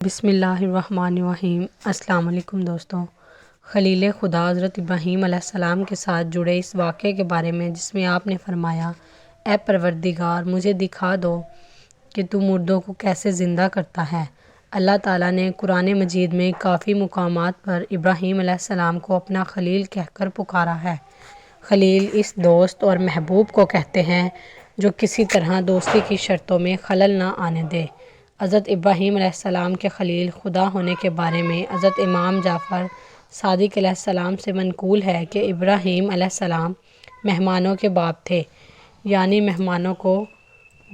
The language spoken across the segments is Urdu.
بسم اللہ الرحمن الرحیم۔ السلام علیکم دوستوں، خلیل خدا حضرت ابراہیم علیہ السلام کے ساتھ جڑے اس واقعے کے بارے میں جس میں آپ نے فرمایا، اے پروردگار مجھے دکھا دو کہ تو مردوں کو کیسے زندہ کرتا ہے۔ اللہ تعالیٰ نے قرآن مجید میں کافی مقامات پر ابراہیم علیہ السلام کو اپنا خلیل کہہ کر پکارا ہے۔ خلیل اس دوست اور محبوب کو کہتے ہیں جو کسی طرح دوستی کی شرطوں میں خلل نہ آنے دے۔ حضرت ابراہیم علیہ السلام کے خلیل خدا ہونے کے بارے میں حضرت امام جعفر صادق علیہ السلام سے منقول ہے کہ ابراہیم علیہ السلام مہمانوں کے باپ تھے، یعنی مہمانوں کو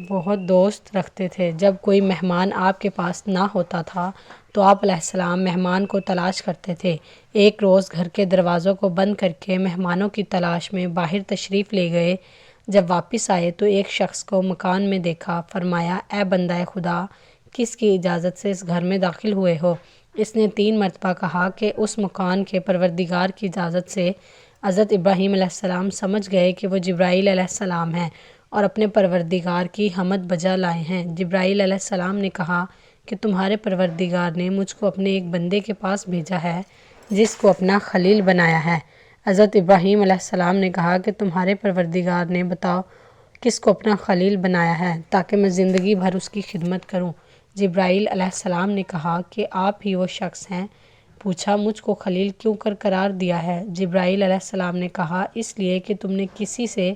بہت دوست رکھتے تھے۔ جب کوئی مہمان آپ کے پاس نہ ہوتا تھا تو آپ علیہ السلام مہمان کو تلاش کرتے تھے۔ ایک روز گھر کے دروازوں کو بند کر کے مہمانوں کی تلاش میں باہر تشریف لے گئے۔ جب واپس آئے تو ایک شخص کو مکان میں دیکھا۔ فرمایا، اے بندہ خدا، کس کی اجازت سے اس گھر میں داخل ہوئے ہو؟ اس نے 3 مرتبہ کہا کہ اس مکان کے پروردگار کی اجازت سے۔ حضرت ابراہیم علیہ السلام سمجھ گئے کہ وہ جبرائیل علیہ السلام ہیں اور اپنے پروردگار کی حمد بجا لائے ہیں۔ جبرائیل علیہ السلام نے کہا کہ تمہارے پروردگار نے مجھ کو اپنے ایک بندے کے پاس بھیجا ہے جس کو اپنا خلیل بنایا ہے۔ حضرت ابراہیم علیہ السلام نے کہا کہ تمہارے پروردگار نے بتاؤ کس کو اپنا خلیل بنایا ہے تاکہ میں زندگی بھر اس کی خدمت کروں۔ جبرائیل علیہ السلام نے کہا کہ آپ ہی وہ شخص ہیں۔ پوچھا، مجھ کو خلیل کیوں کر قرار دیا ہے؟ جبرائیل علیہ السلام نے کہا، اس لیے کہ تم نے کسی سے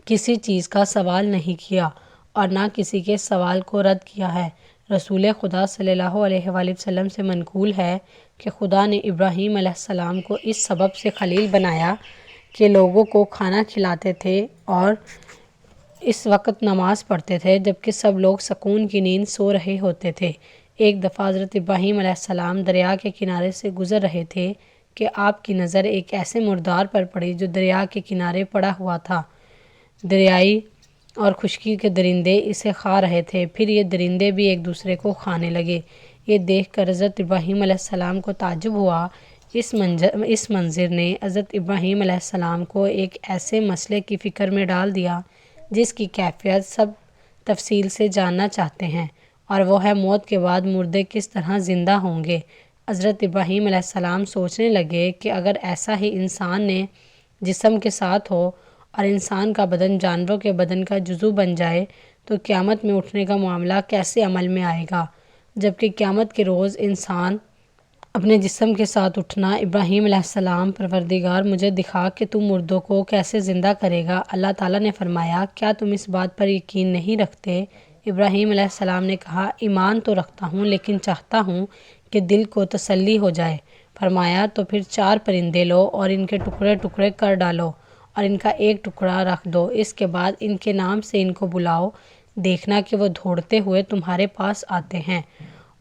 کسی چیز کا سوال نہیں کیا اور نہ کسی کے سوال کو رد کیا ہے۔ رسول خدا صلی اللہ علیہ وآلہ وسلم سے منقول ہے کہ خدا نے ابراہیم علیہ السلام کو اس سبب سے خلیل بنایا کہ لوگوں کو کھانا کھلاتے تھے اور اس وقت نماز پڑھتے تھے جبکہ سب لوگ سکون کی نیند سو رہے ہوتے تھے۔ ایک دفعہ حضرت ابراہیم علیہ السلام دریا کے کنارے سے گزر رہے تھے کہ آپ کی نظر ایک ایسے مردار پر پڑی جو دریا کے کنارے پڑا ہوا تھا۔ دریائی اور خشکی کے درندے اسے کھا رہے تھے، پھر یہ درندے بھی ایک دوسرے کو کھانے لگے۔ یہ دیکھ کر حضرت ابراہیم علیہ السلام کو تعجب ہوا۔ اس منظر نے حضرت ابراہیم علیہ السلام کو ایک ایسے مسئلے کی فکر میں ڈال دیا جس کی کیفیت سب تفصیل سے جاننا چاہتے ہیں، اور وہ ہے موت کے بعد مردے کس طرح زندہ ہوں گے۔ حضرت ابراہیم علیہ السلام سوچنے لگے کہ اگر ایسا ہی انسان نے جسم کے ساتھ ہو اور انسان کا بدن جانوروں کے بدن کا جزو بن جائے تو قیامت میں اٹھنے کا معاملہ کیسے عمل میں آئے گا، جبکہ قیامت کے روز انسان اپنے جسم کے ساتھ اٹھنا۔ ابراہیم علیہ السلام، پروردگار مجھے دکھا کہ تو مردوں کو کیسے زندہ کرے گا۔ اللہ تعالیٰ نے فرمایا، کیا تم اس بات پر یقین نہیں رکھتے؟ ابراہیم علیہ السلام نے کہا، ایمان تو رکھتا ہوں لیکن چاہتا ہوں کہ دل کو تسلی ہو جائے۔ فرمایا، تو پھر 4 پرندے لو اور ان کے ٹکڑے ٹکڑے کر ڈالو اور ان کا ایک ٹکڑا رکھ دو، اس کے بعد ان کے نام سے ان کو بلاؤ، دیکھنا کہ وہ دوڑتے ہوئے تمہارے پاس آتے ہیں،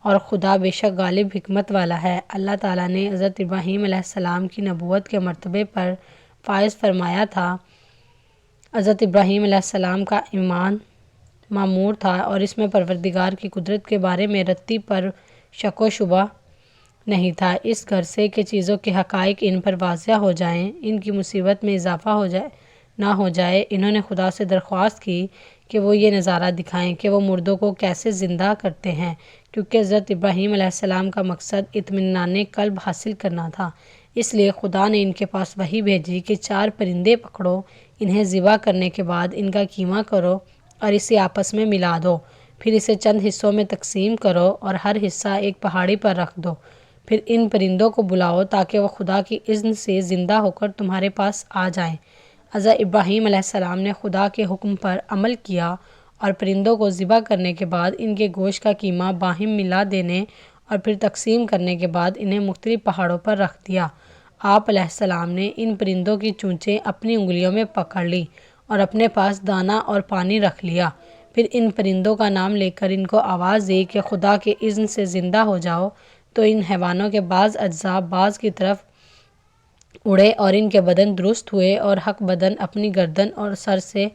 اور خدا بے شک غالب حکمت والا ہے۔ اللہ تعالیٰ نے حضرت ابراہیم علیہ السلام کی نبوت کے مرتبے پر فائز فرمایا تھا۔ حضرت ابراہیم علیہ السلام کا ایمان معمور تھا اور اس میں پروردگار کی قدرت کے بارے میں رتی پر شک و شبہ نہیں تھا۔ اس غرض سے کہ چیزوں کے حقائق ان پر واضح ہو جائیں، ان کی مصیبت میں اضافہ نہ ہو جائے، انہوں نے خدا سے درخواست کی کہ وہ یہ نظارہ دکھائیں کہ وہ مردوں کو کیسے زندہ کرتے ہیں، کیونکہ حضرت ابراہیم علیہ السلام کا مقصد اطمینان قلب حاصل کرنا تھا۔ اس لیے خدا نے ان کے پاس وحی بھیجی کہ 4 پرندے پکڑو، انہیں ذبح کرنے کے بعد ان کا قیمہ کرو اور اسے آپس میں ملا دو، پھر اسے چند حصوں میں تقسیم کرو اور ہر حصہ ایک پہاڑی پر رکھ دو، پھر ان پرندوں کو بلاؤ تاکہ وہ خدا کی اذن سے زندہ ہو کر تمہارے پاس آ جائیں۔ حضرت ابراہیم علیہ السلام نے خدا کے حکم پر عمل کیا اور پرندوں کو ذبح کرنے کے بعد ان کے گوشت کا قیمہ باہم ملا دینے اور پھر تقسیم کرنے کے بعد انہیں مختلف پہاڑوں پر رکھ دیا۔ آپ علیہ السلام نے ان پرندوں کی چونچیں اپنی انگلیوں میں پکڑ لی اور اپنے پاس دانہ اور پانی رکھ لیا، پھر ان پرندوں کا نام لے کر ان کو آواز دی کہ خدا کے اذن سے زندہ ہو جاؤ، تو ان حیوانوں کے بعض اجزاء بعض کی طرف اڑے اور ان کے بدن درست ہوئے اور حق بدن اپنی گردن اور سر سے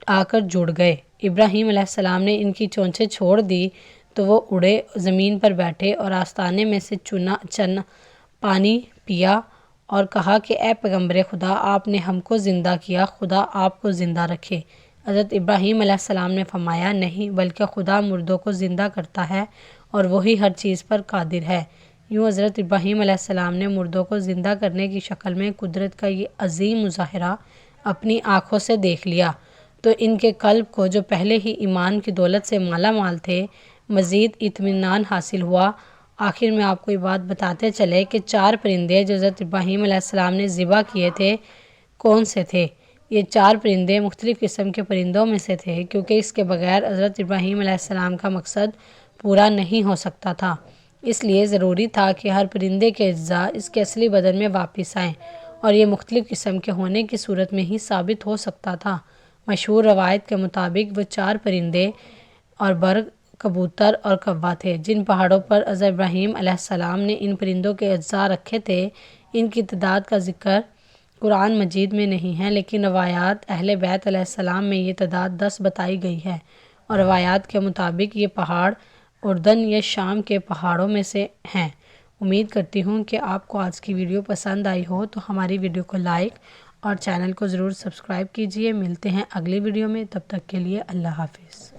آ کر جڑ گئے۔ ابراہیم علیہ السلام نے ان کی چونچیں چھوڑ دی تو وہ اڑے، زمین پر بیٹھے اور آستانے میں سے پانی پیا اور کہا کہ اے پیغمبر خدا، آپ نے ہم کو زندہ کیا، خدا آپ کو زندہ رکھے۔ حضرت ابراہیم علیہ السلام نے فرمایا، نہیں، بلکہ خدا مردوں کو زندہ کرتا ہے اور وہی ہر چیز پر قادر ہے۔ یوں حضرت ابراہیم علیہ السلام نے مردوں کو زندہ کرنے کی شکل میں قدرت کا یہ عظیم مظاہرہ اپنی آنکھوں سے دیکھ لیا تو ان کے قلب کو، جو پہلے ہی ایمان کی دولت سے مالا مال تھے، مزید اطمینان حاصل ہوا۔ آخر میں آپ کو یہ بات بتاتے چلے کہ 4 پرندے جو حضرت ابراہیم علیہ السلام نے ذبح کیے تھے کون سے تھے۔ یہ 4 پرندے مختلف قسم کے پرندوں میں سے تھے، کیونکہ اس کے بغیر حضرت ابراہیم علیہ السلام کا مقصد پورا نہیں ہو سکتا تھا۔ اس لیے ضروری تھا کہ ہر پرندے کے اجزاء اس کے اصلی بدن میں واپس آئیں، اور یہ مختلف قسم کے ہونے کی صورت میں ہی ثابت ہو سکتا تھا۔ مشہور روایت کے مطابق وہ 4 پرندے اور برگ، کبوتر اور کوا تھے۔ جن پہاڑوں پر حضرت ابراہیم علیہ السلام نے ان پرندوں کے اجزاء رکھے تھے، ان کی تعداد کا ذکر قرآن مجید میں نہیں ہے، لیکن روایات اہل بیت علیہ السلام میں یہ تعداد 10 بتائی گئی ہے، اور روایات کے مطابق یہ پہاڑ اردن یا شام کے پہاڑوں میں سے ہیں۔ امید کرتی ہوں کہ آپ کو آج کی ویڈیو پسند آئی ہو، تو ہماری ویڈیو کو لائک اور چینل کو ضرور سبسکرائب کیجیے۔ ملتے ہیں اگلی ویڈیو میں، تب تک کے لیے اللہ حافظ۔